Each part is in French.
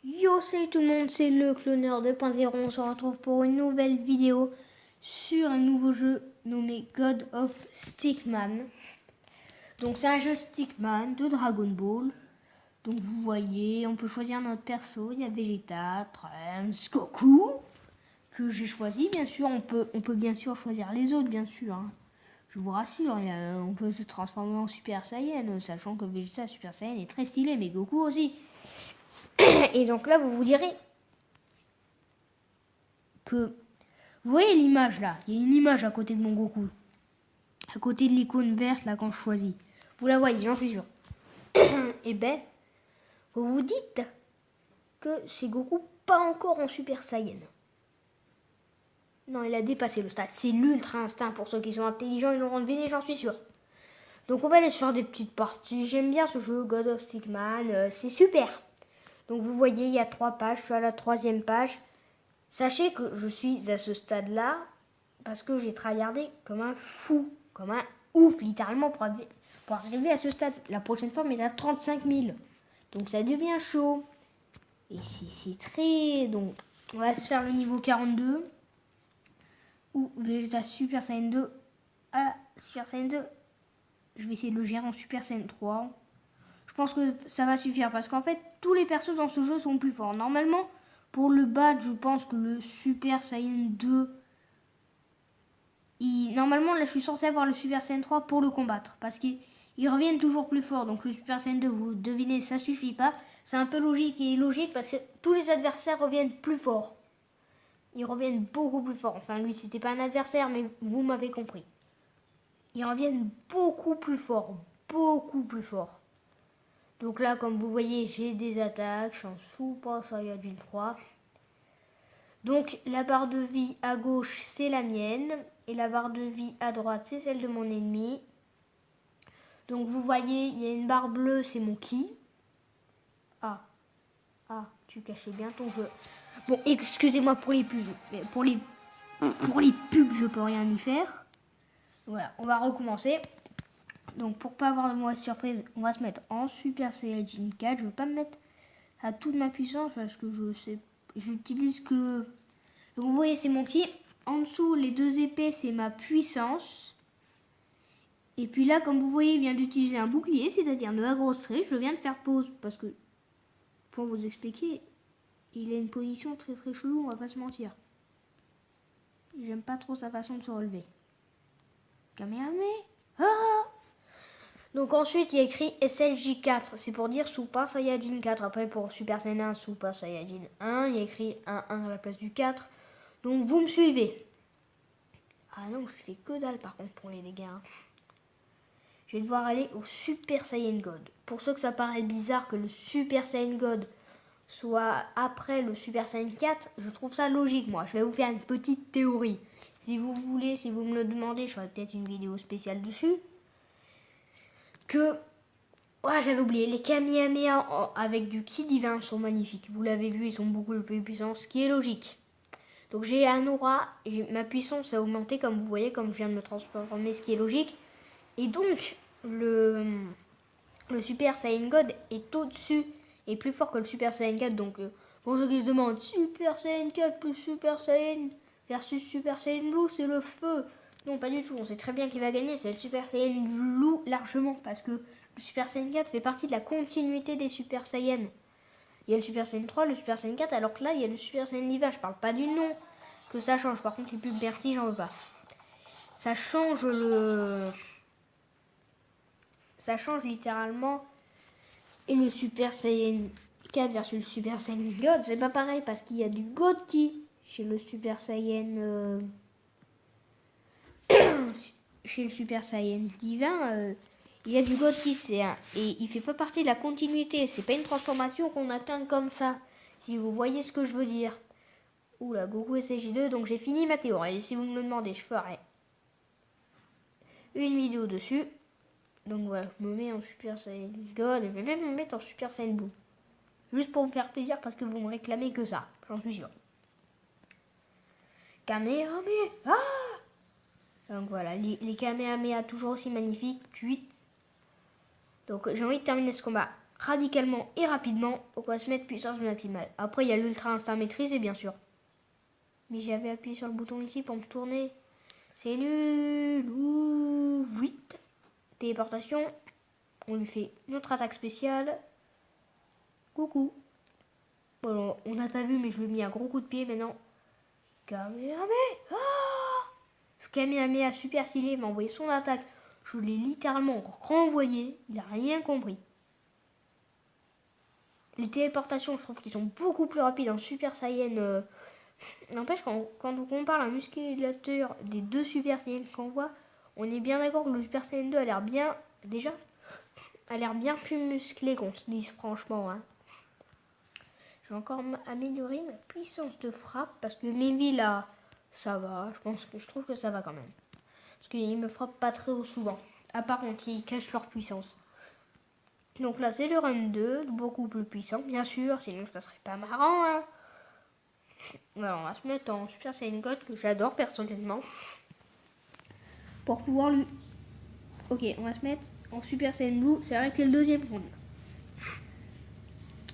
Yo, salut tout le monde, c'est le cloneur 2.0. On se retrouve pour une nouvelle vidéo sur un nouveau jeu nommé God of Stickman. Donc c'est un jeu Stickman de Dragon Ball. Donc vous voyez, on peut choisir notre perso. Il y a Vegeta, Trunks, Goku que j'ai choisi. Bien sûr, on peut bien sûr choisir les autres, bien sûr. Hein. Je vous rassure, on peut se transformer en Super Saiyan, sachant que Vegeta Super Saiyan est très stylé, mais Goku aussi. Et donc là, vous vous direz que... Vous voyez l'image là? Il y a une image à côté de mon Goku. À côté de l'icône verte là quand je choisis. Vous la voyez, j'en suis sûr. Et ben, vous vous dites que c'est Goku pas encore en Super Saiyan. Non, il a dépassé le stade. C'est l'ultra instinct pour ceux qui sont intelligents, ils l'auront deviné, j'en suis sûr. Donc on va aller sur des petites parties. J'aime bien ce jeu, God of Stickman, c'est super. Donc vous voyez, il y a 3 pages, je suis à la 3e page. Sachez que je suis à ce stade-là parce que j'ai tryhardé comme un fou, comme un ouf, littéralement, pour arriver à ce stade. La prochaine fois, mais à 35 000. Donc ça devient chaud. Et c'est très... Donc, on va se faire le niveau 42. Ou Vegeta Super Saiyan 2. Ah, Super Saiyan 2. Je vais essayer de le gérer en Super Saiyan 3. Je pense que ça va suffire parce qu'en fait, tous les persos dans ce jeu sont plus forts. Normalement, pour le battre, je pense que le Super Saiyan 2... Normalement, là, je suis censé avoir le Super Saiyan 3 pour le combattre. Parce qu'ils reviennent toujours plus forts. Donc le Super Saiyan 2, vous devinez, ça suffit pas. C'est un peu logique et illogique parce que tous les adversaires reviennent plus forts. Ils reviennent beaucoup plus forts. Enfin, lui, c'était pas un adversaire, mais vous m'avez compris. Ils reviennent beaucoup plus forts. Beaucoup plus forts. Donc là, comme vous voyez, j'ai des attaques. Je suis en Super Saiyajin 3. Donc la barre de vie à gauche, c'est la mienne. Et la barre de vie à droite, c'est celle de mon ennemi. Donc vous voyez, il y a une barre bleue, c'est mon ki. Ah, tu cachais bien ton jeu. Bon, excusez-moi pour les pubs. Mais pour les pubs, je peux rien y faire. Voilà, on va recommencer. Donc pour pas avoir de mauvaise surprise, on va se mettre en Super Saiyajin 4. Je ne veux pas me mettre à toute ma puissance parce que j'utilise que... Donc vous voyez, c'est mon ki. En dessous, les 2 épées, c'est ma puissance. Et puis là, comme vous voyez, il vient d'utiliser un bouclier, c'est-à-dire de la grosse triche. Je viens de faire pause parce que, pour vous expliquer, il a une position très très chelou, on va pas se mentir. J'aime pas trop sa façon de se relever. Kamehameha. Ah! Donc ensuite, il y a écrit SLJ4, c'est pour dire Super Saiyajin 4. Après, pour Super Saiyan 1, Super Saiyajin 1, il y a écrit un 1 à la place du 4. Donc vous me suivez. Ah non, je fais que dalle par contre pour les dégâts. Hein. Je vais devoir aller au Super Saiyan God. Pour ceux que ça paraît bizarre que le Super Saiyan God soit après le Super Saiyan 4, je trouve ça logique moi. Je vais vous faire une petite théorie. Si vous voulez, si vous me le demandez, je ferai peut-être une vidéo spéciale dessus. J'avais oublié, les Kamehameha avec du Ki divin sont magnifiques. Vous l'avez vu, ils sont beaucoup plus puissants, ce qui est logique. Donc j'ai un aura, ma puissance a augmenté comme vous voyez, comme je viens de me transformer, ce qui est logique. Et donc, le Super Saiyan God est au-dessus et plus fort que le Super Saiyan 4. Donc, pour ceux qui se demandent, Super Saiyan 4 plus Super Saiyan versus Super Saiyan Blue, c'est le feu. Non, pas du tout. On sait très bien qu'il va gagner. C'est le Super Saiyan Blue largement parce que le Super Saiyan 4 fait partie de la continuité des Super Saiyan. Il y a le Super Saiyan 3, le Super Saiyan 4, alors que là, il y a le Super Saiyan divin. Je parle pas du nom que ça change. Par contre, les pubs Bertie, j'en veux pas. Ça change littéralement. Et le Super Saiyan 4 versus le Super Saiyan God, c'est pas pareil parce qu'il y a du God Ki chez le Super Saiyan chez le Super Saiyan divin. Il y a du God Ki, et il fait pas partie de la continuité. C'est pas une transformation qu'on atteint comme ça. Si vous voyez ce que je veux dire. Oula, Goku SJ2, donc j'ai fini ma théorie. Et si vous me le demandez, je ferai une vidéo dessus. Donc voilà, je me mets en Super Saiyan God et je vais même me mettre en Super Saiyan Blue. Juste pour vous faire plaisir parce que vous me réclamez que ça, j'en suis sûr. Kamehameha. Donc voilà, les Kamehameha toujours aussi magnifiques. 8. Donc j'ai envie de terminer ce combat radicalement et rapidement. On va se mettre puissance maximale. Après, il y a l'ultra instinct maîtrisé, bien sûr. Mais j'avais appuyé sur le bouton ici pour me tourner. C'est nul. Ouh, 8. Téléportation. On lui fait notre attaque spéciale. Coucou. Bon, on n'a pas vu, mais je lui ai mis un gros coup de pied maintenant. Kamehameha. Ce Kamehameha super stylé m'a envoyé son attaque. Je l'ai littéralement renvoyé. Il n'a rien compris. Les téléportations, je trouve qu'ils sont beaucoup plus rapides en Super Saiyan. N'empêche, quand on compare la musculature des deux Super Saiyan qu'on voit, on est bien d'accord que le Super Saiyan 2 a l'air bien... Déjà, a l'air bien plus musclé qu'on se dise franchement. Hein. Je vais encore améliorer ma puissance de frappe parce que Levi là, ça va. Je trouve que ça va quand même. Parce qu'ils me frappent pas très souvent. À part quand ils cachent leur puissance. Donc là, c'est le run 2, beaucoup plus puissant, bien sûr, sinon ça serait pas marrant. Hein. Alors, on va se mettre en Super Saiyan God, que j'adore personnellement. Pour pouvoir lui... Ok, on va se mettre en Super Saiyan Blue, c'est vrai que c'est le deuxième round.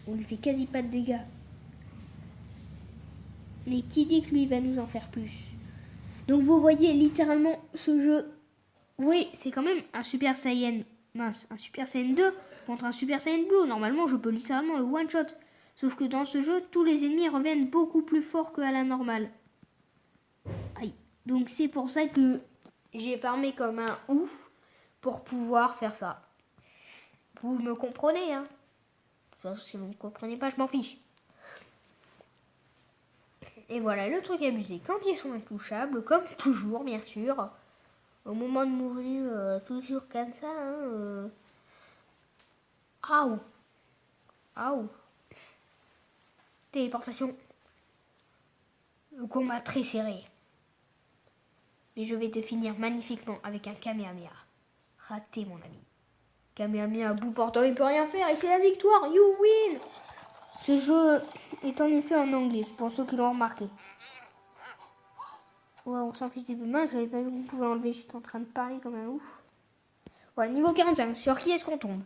On lui fait quasi pas de dégâts. Mais qui dit que lui va nous en faire plus? Donc vous voyez littéralement ce jeu. Oui, c'est quand même un Super Saiyan. Mince, un Super Saiyan 2 contre un Super Saiyan Blue. Normalement, je peux littéralement le one-shot. Sauf que dans ce jeu, tous les ennemis reviennent beaucoup plus forts qu'à la normale. Aïe. Donc c'est pour ça que j'ai farmé comme un ouf pour pouvoir faire ça. Vous me comprenez, hein? Si vous ne comprenez pas, je m'en fiche. Et voilà, le truc abusé. Quand ils sont intouchables, comme toujours, bien sûr. Au moment de mourir, toujours comme ça, hein. Aouh. Aouh. Téléportation. Le combat très serré. Mais je vais te finir magnifiquement avec un Kamehameha. Raté, mon ami. Kamehameha à bout portant, il peut rien faire et c'est la victoire. You win. Ce jeu est en effet en anglais, pour ceux qui l'ont remarqué. Ouais, on s'en fiche des peu. Mince, j'avais pas vu qu'on pouvait enlever. J'étais en train de parler comme un ouf. Voilà, niveau 45. Sur qui est-ce qu'on tombe?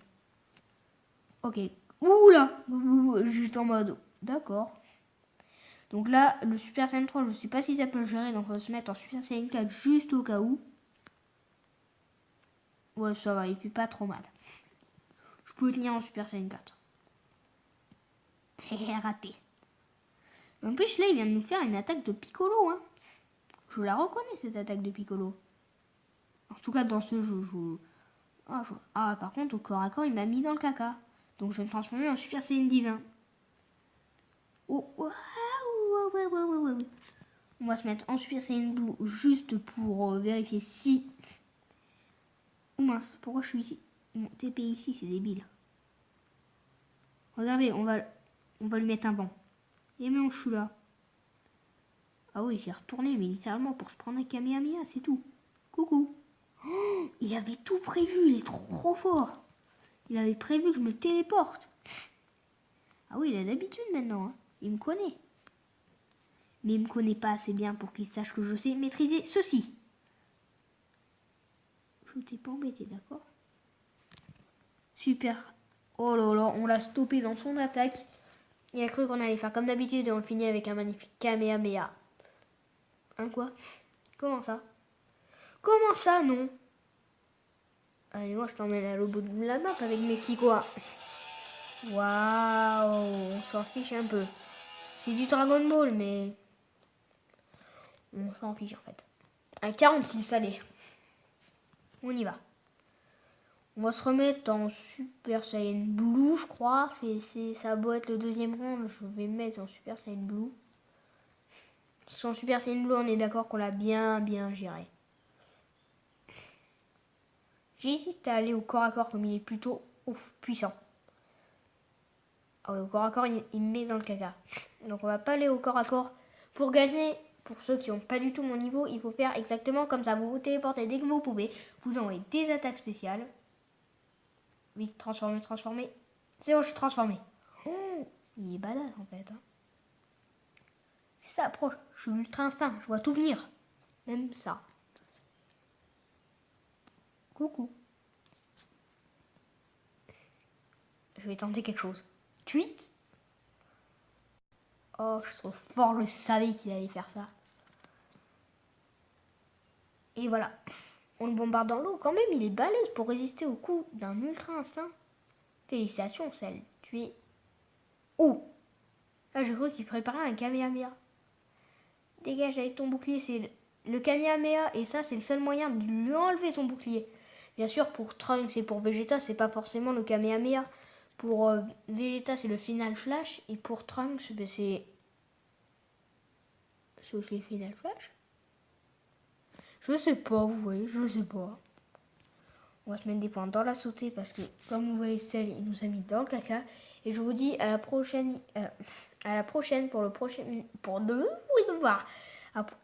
Ok. Oula. J'étais en mode. D'accord. Donc là, le Super Saiyan 3, je sais pas si ça peut le gérer. Donc on va se mettre en Super Saiyan 4 juste au cas où. Ouais, ça va, il fait pas trop mal. Je peux tenir en Super Saiyan 4. Raté. En plus, là, il vient de nous faire une attaque de Piccolo. Hein. Je la reconnais, cette attaque de Piccolo. En tout cas, dans ce jeu, Ah, par contre, au corps à corps, il m'a mis dans le caca. Donc, je vais me transformer en Super Saiyan divin. Oh, ouais. On va se mettre en Super Saiyan Blue juste pour vérifier si... Oh mince, pourquoi je suis ici? Mon TP ici, c'est débile. Regardez, on va lui mettre un banc. Et mais je suis là. Ah oui, il s'est retourné, mais littéralement pour se prendre un Kamehameha, c'est tout. Coucou. Oh, il avait tout prévu, il est trop fort. Il avait prévu que je me téléporte. Ah oui, il a l'habitude maintenant. Hein. Il me connaît. Mais il me connaît pas assez bien pour qu'il sache que je sais maîtriser ceci. Je t'ai pas embêté, d'accord? Super. Oh là là, on l'a stoppé dans son attaque. Il a cru qu'on allait faire comme d'habitude et on le finit avec un magnifique Kamehameha. Hein quoi? Comment ça? Comment ça, non? Allez, moi je t'emmène à l'au bout de la map avec mes Kikoa. Waouh, on s'en fiche un peu. C'est du Dragon Ball, mais... On s'en fiche en fait. Un 46, allez. On y va. On va se remettre en Super Saiyan Blue, je crois. Ça a beau être le deuxième round, je vais mettre en Super Saiyan Blue. Sans Super Saiyan Blue, on est d'accord qu'on l'a bien géré. J'hésite à aller au corps à corps comme il est plutôt puissant. Ah ouais, au corps à corps, il me met dans le caca. Donc on va pas aller au corps à corps. Pour gagner, pour ceux qui n'ont pas du tout mon niveau, il faut faire exactement comme ça. Vous vous téléportez dès que vous pouvez. Vous envoyez des attaques spéciales. Vite, transformer. C'est bon, je suis transformé. Oh, il est badass en fait. Hein. Ça approche. Je suis ultra instinct. Je vois tout venir. Même ça. Coucou. je vais tenter quelque chose. Tweet. Oh, je suis trop fort, je savais qu'il allait faire ça. Et voilà. On le bombarde dans l'eau. Quand même, il est balèze pour résister au coup d'un ultra instinct. Félicitations, Cell. Tu es... Oh! Là, j'ai cru qu'il préparait un Kamehameha. Dégage avec ton bouclier, c'est le Kamehameha. Et ça, c'est le seul moyen de lui enlever son bouclier. Bien sûr, pour Trunks et pour Vegeta, c'est pas forcément le Kamehameha. Pour Vegeta, c'est le Final Flash. Et pour Trunks, ben, c'est... C'est aussi le Final Flash? Je sais pas, vous voyez, je sais pas. On va se mettre des points dans la sautée parce que, comme vous voyez, Cell, il nous a mis dans le caca. Et je vous dis à la prochaine pour le prochain... Pour deux...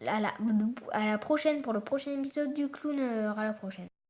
À la prochaine pour le prochain épisode du Clown. À la prochaine.